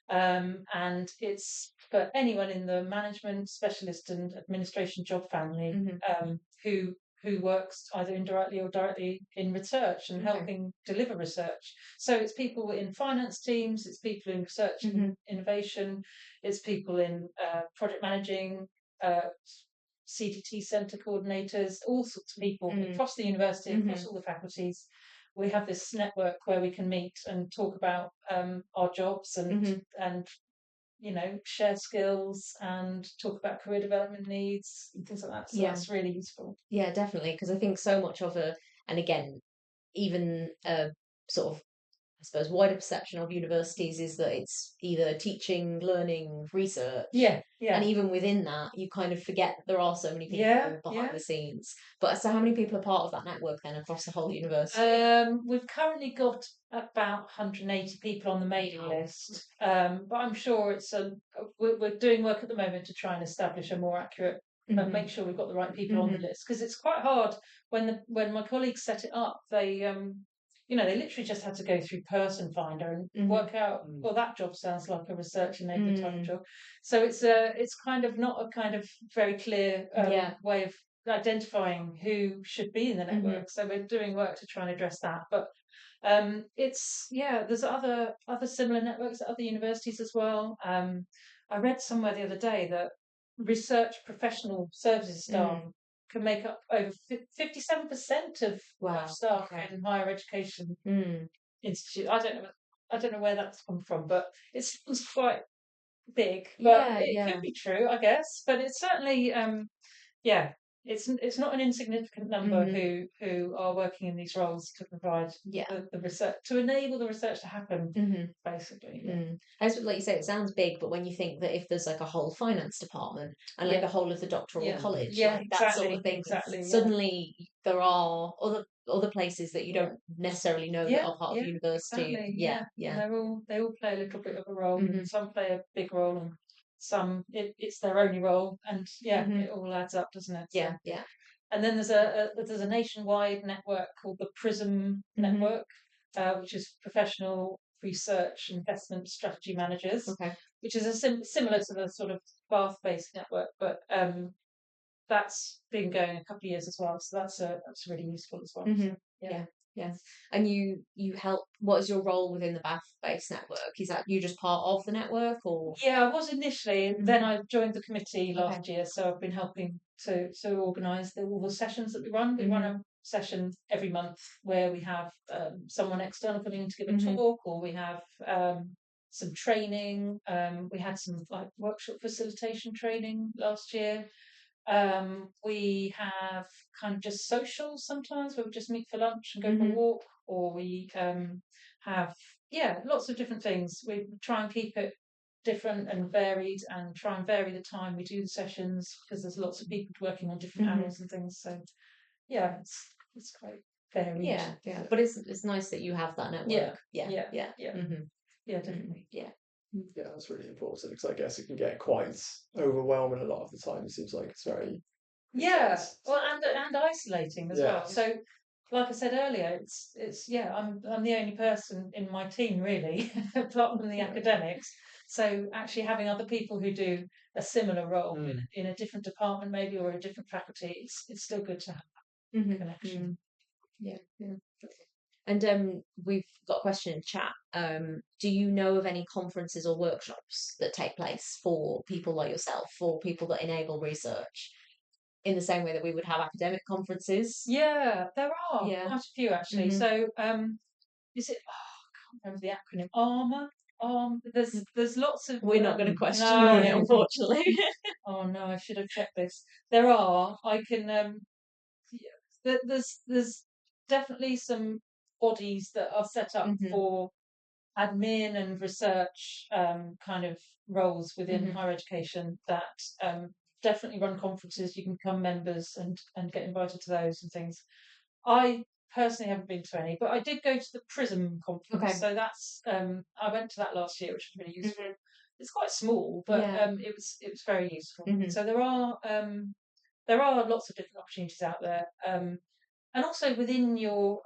Mhm. and it's for anyone in the management, specialist, and administration job family, Mhm. who works either indirectly or directly in research and Okay. helping deliver research. So it's people in finance teams, it's people in research and Mhm. innovation, it's people in project managing, uh, CDT centre coordinators, all sorts of people Mhm. across the university, across Mhm. all the faculties. We have this network where we can meet and talk about our jobs Mhm. and share skills and talk about career development needs and things like that. So Yeah. that's really useful. Yeah, definitely. Because I think so much of and again, even a sort of, I suppose, wider perception of universities is that it's either teaching, learning, research. Yeah, And yeah, even within that, you kind of forget that there are so many yeah, people behind yeah. the scenes. But so how many people are part of that network then across the whole university? We've currently got about 180 people on the mailing Wow. list, but I'm sure we're doing work at the moment to try and establish a more accurate, Mhm. make sure we've got the right people on the Mhm. list because it's quite hard when my colleagues set it up. They literally just had to go through Person Finder and Mhm. work out, well, that job sounds like a research enabler type of Mm. job. So it's kind of not a kind of very clear Yeah. way of identifying who should be in the Mhm. network. So we're doing work to try and address that. But it's yeah, there's other similar networks at other universities as well. I read somewhere the other day that research professional services staff Mm. can make up over 57% of Wow. staff Okay. in higher education Mm. institute. I don't know where that's come from, but it seems quite big. But Yeah, it could yeah. be true, I guess. But it's certainly yeah, it's not an insignificant number Mhm. who are working in these roles to provide Yeah. the research to enable the research to happen. Mhm. Basically, yeah, Mm. As like you say, it sounds big, but when you think that if there's like a whole finance department and like yeah, the whole of the doctoral yeah, college, yeah, like that sort exactly, of thing, exactly, yeah, suddenly there are other places that you don't necessarily know that yeah, are part of yeah, university. exactly, Yeah, yeah, and yeah. they all play a little bit of a role, and Hmm. some play a big role, and it's their only role, and Mhm. it all adds up, doesn't it? Yeah, yeah. And then there's a nationwide network called the PRISM Mhm. network, which is professional research investment strategy managers, Okay. which is similar to the sort of Bath-based network, but that's been going a couple of years as well. So that's really useful as well. Mhm. So, Yeah, yeah. And you help. What is your role within the Bath-based network? Is that you just part of the network, or? Yeah, I was initially, and Mhm. then I joined the committee Okay. last year. So I've been helping to organise all the sessions that we run. We run a session every month where we have someone external coming in to give a Mhm. talk, or we have some training. We had some like workshop facilitation training last year. We have kind of just socials sometimes where we just meet for lunch and go for a Mhm. walk, or we have lots of different things. We try and keep it different and varied, and try and vary the time we do the sessions because there's lots of people working on different Mhm. hours and things. So yeah, it's quite varied. Yeah, yeah. But it's nice that you have that Yeah, network. Yeah, yeah, yeah. yeah, Mhm. yeah, Mhm. definitely. Yeah. Yeah, that's really important because I guess it can get quite overwhelming a lot of the time. It seems like it's very Yeah, intense. well, and isolating as well. Yeah. So, like I said earlier, it's I'm the only person in my team really, apart from the Yeah. academics. So actually having other people who do a similar role Mm. in a different department maybe or a different faculty, it's still good to have Mhm. a connection. Yeah, yeah. And we've got a question in chat. Do you know of any conferences or workshops that take place for people like yourself, for people that enable research, in the same way that we would have academic conferences? Yeah, there are Yeah. quite a few actually. Mhm. So is it? Oh, I can't remember the acronym. ARMA. There's lots of. We're not going to question you on it, No. unfortunately. Oh no, I should have checked this. There are. I can. There's definitely some bodies that are set up Mhm. for admin and research kind of roles within Mhm. higher education that definitely run conferences. You can become members and get invited to those and things. I personally haven't been to any, but I did go to the PRISM conference. Okay. So that's I went to that last year, which was really useful. Mhm. It's quite small, but Yeah. it was very useful. Mhm. So there are lots of different opportunities out there. And also within your,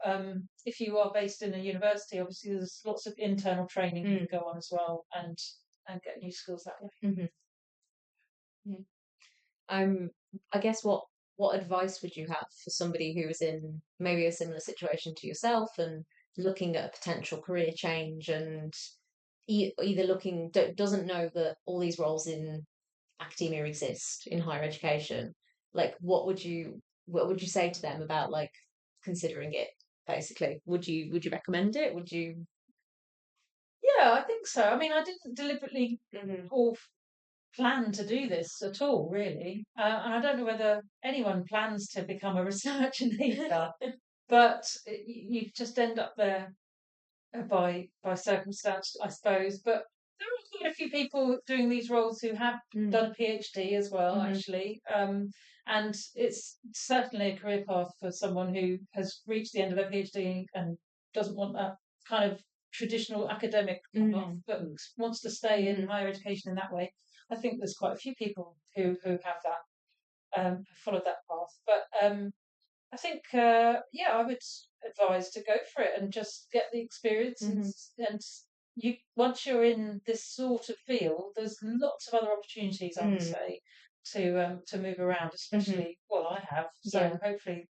if you are based in a university, obviously there's lots of internal training you Mm. can go on as well and get new skills that way. Mhm. Yeah. I guess what advice would you have for somebody who is in maybe a similar situation to yourself and looking at a potential career change and either doesn't know that all these roles in academia exist in higher education? Like, what would you say to them about like considering it? Basically, would you recommend it? Would you? Yeah, I think so. I mean, I didn't deliberately Mhm. or plan to do this at all, really. And I don't know whether anyone plans to become a researcher either, but you just end up there by circumstance, I suppose. But there are quite a few people doing these roles who have Mm. done a PhD as well, Mhm. actually. And it's certainly a career path for someone who has reached the end of their PhD and doesn't want that kind of traditional academic path, Mhm. but wants to stay in Mhm. higher education in that way. I think there's quite a few people who have that, followed that path. But I think, I would advise to go for it and just get the experience. Mhm. And you, once you're in this sort of field, there's lots of other opportunities, I would Mm. say, to move around, Mhm. especially, well, I have. So Yeah. hopefully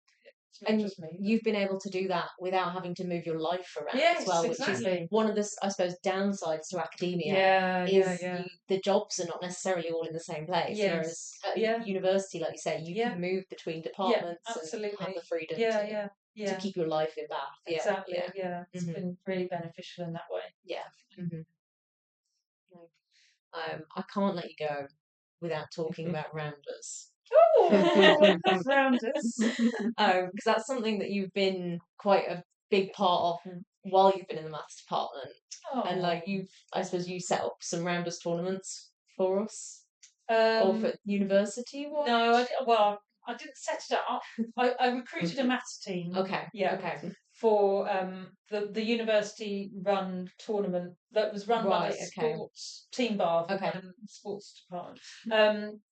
it's not And just me. you've been able to do that without having to move your life around as Yes, well, which is exactly. one of the, I suppose, downsides to academia Yeah, yeah, is yeah. the jobs are not necessarily all in the same place. Whereas Yes. at a Yeah, university, like you say, you yeah, can move between yeah, departments and have absolutely. the freedom Yeah, to yeah, to yeah. keep your life in Bath. Yeah, Exactly. yeah, Yeah. It's hmm been really beneficial in that way. yeah. hmm I can't let you go without talking about rounders. Oh, love rounders. Because that's something that you've been quite a big part of while you've been in the maths department. And Oh. like I suppose you set up some rounders tournaments for us, or Um, for university no, wide. well, I didn't set it up. I recruited a maths team. Okay. Yeah. Okay. For the university run tournament that was run by Right. the Okay. sports team bar for Okay. the sports department.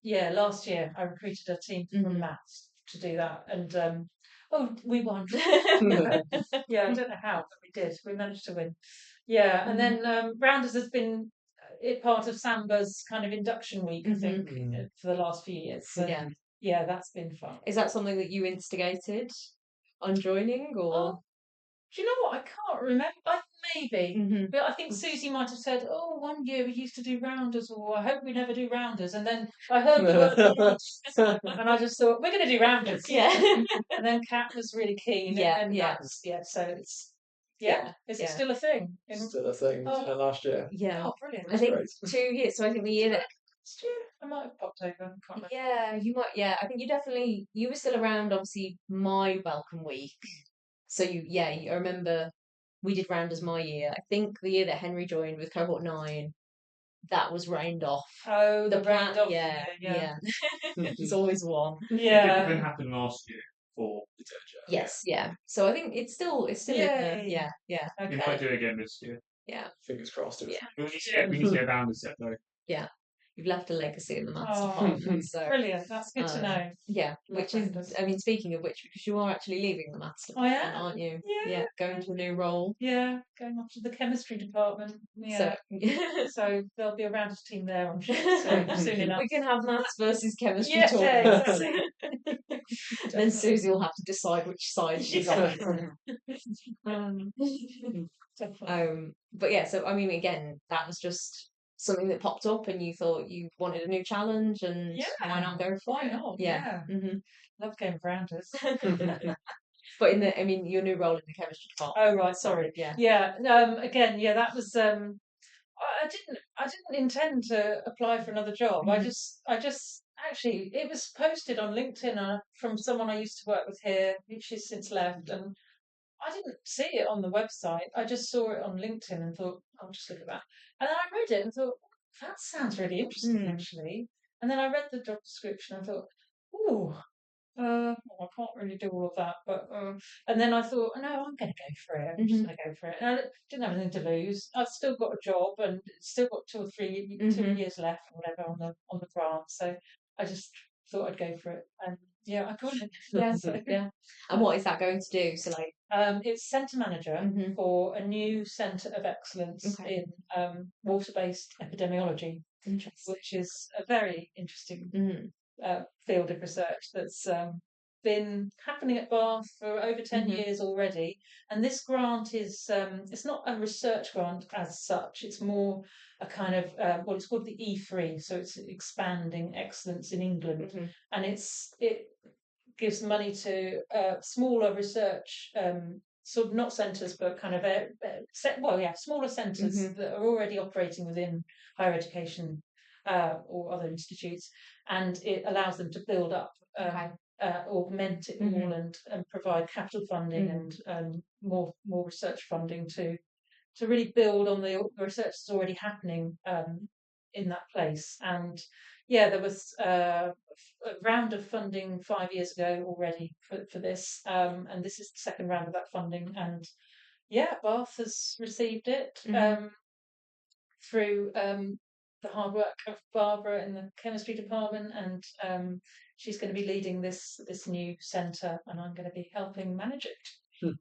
Last year I recruited a team from maths to do that, and we won. Yeah, I don't know how, but we did. We managed to win. Yeah, and then Rounders has been part of Samba's kind of induction week, I think, for the last few years. So, yeah, that's been fun. Is that something that you instigated on joining, or? Do you know what? I can't remember. Maybe. But I think Susie might have said, "Oh, one year we used to do rounders," or "I hope we never do rounders." And then I heard the word rounders, and I just thought, "We're going to do rounders." Yeah. And then Kat was really keen. And so it's Is it still a thing? Still a thing. Last year. Yeah. Oh, brilliant! I think great. 2 years. So I think the year that. Last year I might have popped over. Can't remember. Yeah, you might. Yeah, I think you were still around. Obviously, my welcome week. So I remember we did rounders my year. I think the year that Henry joined with cohort 9, that was rained off. Oh, the rained off. Yeah. It's always one. Yeah. It happened last year for the Yes, yeah. So I think it's still in there. Yeah. We might do it again this year. Yeah. Fingers crossed. Yeah. We need to get around the set though. Yeah. You've left a legacy in the maths department. So brilliant. That's good to know. Yeah, which is, I mean, speaking of which, because you are actually leaving the maths department, aren't you? Yeah. Going to a new role. Yeah, going off to the chemistry department. Yeah. So there'll be a rounders team there, I'm sure. So soon enough. We can have maths versus chemistry talk. Exactly. Then Susie will have to decide which side she's on. But yeah, so I mean, again, that was just something that popped up, and you thought you wanted a new challenge, and why not go for it? Why not? Yeah. Love going rounders. But your new role in the chemistry department. Oh right, sorry. Yeah. That was. I didn't intend to apply for another job. I just actually it was posted on LinkedIn from someone I used to work with here. She's since left, and I didn't see it on the website. I just saw it on LinkedIn and thought, I'll just look at that. And then I read it and thought, that sounds really interesting, actually. And then I read the job description and thought, ooh, I can't really do all of that. But and then I thought, no, I'm going to go for it. I'm just going to go for it. And I didn't have anything to lose. I've still got a job and still got 2 or 3 2 years left or whatever on the grant. So I just thought I'd go for it. And yeah, I got it. Yeah. And what is that going to do? So it's centre manager for a new centre of excellence in water-based epidemiology, which is a very interesting field of research that's been happening at Bath for over 10 years already. And this grant is it's not a research grant as such. It's more a kind of it's called the E3, so it's expanding excellence in England, and it gives money to smaller research, sort of not centres, but kind of smaller centres that are already operating within higher education or other institutes, and it allows them to build up, augment it all, and provide capital funding and more research funding to really build on the research that's already happening in that place. And there was a round of funding 5 years ago already for this, and this is the second round of that funding. And Bath has received it through the hard work of Barbara in the chemistry department, and she's going to be leading this new centre, and I'm going to be helping manage it.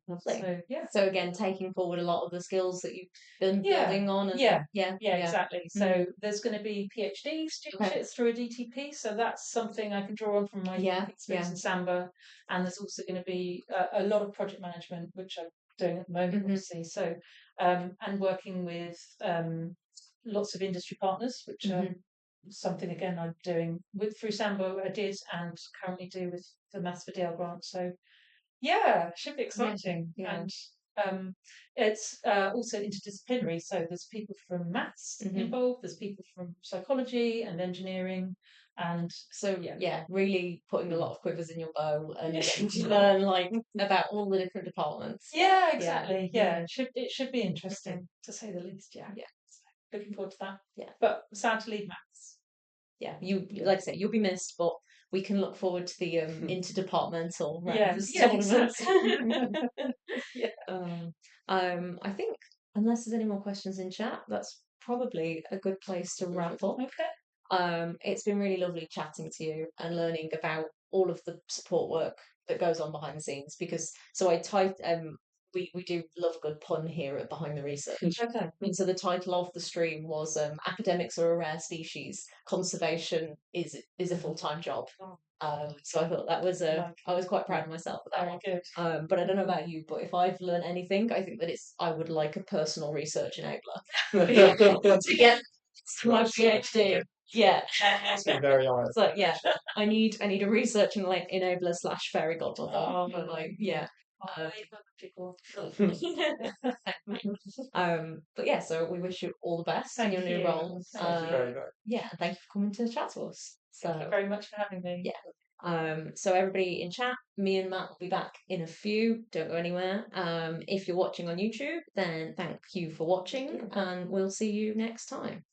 Lovely. So again, taking forward a lot of the skills that you've been building on. Exactly. So there's going to be PhD studentships through a DTP, so that's something I can draw on from my experience in Samba. And there's also going to be a lot of project management, which I'm doing at the moment, obviously. So and working with lots of industry partners, which are something again I'm doing through Samba. I did and currently do with the Maths for DL grant. So. Yeah, should be exciting. And it's also interdisciplinary. So there's people from maths involved, there's people from psychology and engineering. And so, really putting a lot of quivers in your bow and getting to learn about all the different departments. Yeah, exactly. Yeah, it should be interesting to say the least. Yeah. So looking forward to that. Yeah. But sad to leave maths. Yeah, like I say, you'll be missed, but we can look forward to the interdepartmental Yes, tournaments. Yeah. I think unless there's any more questions in chat, that's probably a good place to wrap up. Okay. It's been really lovely chatting to you and learning about all of the support work that goes on behind the scenes. Because so I typed we do love a good pun here at Behind the Research. Okay. And so the title of the stream was "Academics Are a Rare Species. Conservation is a full-time job." So I thought that was I was quite proud of myself for that Very one. good. But I don't know about you, but if I've learned anything, I think that I would like a personal research enabler to get to my PhD. Yeah. It's been very honest. So yeah, I need a research and enabler / fairy godmother. Oh, But yeah. But yeah, so we wish you all the best in Thank your new you. role. Thank you very much. Yeah, and thank you for coming to chat to us. Thank you very much for having me. Yeah. So everybody in chat, me and Matt will be back in a few. Don't go anywhere. If you're watching on YouTube, then thank you for watching, and we'll see you next time.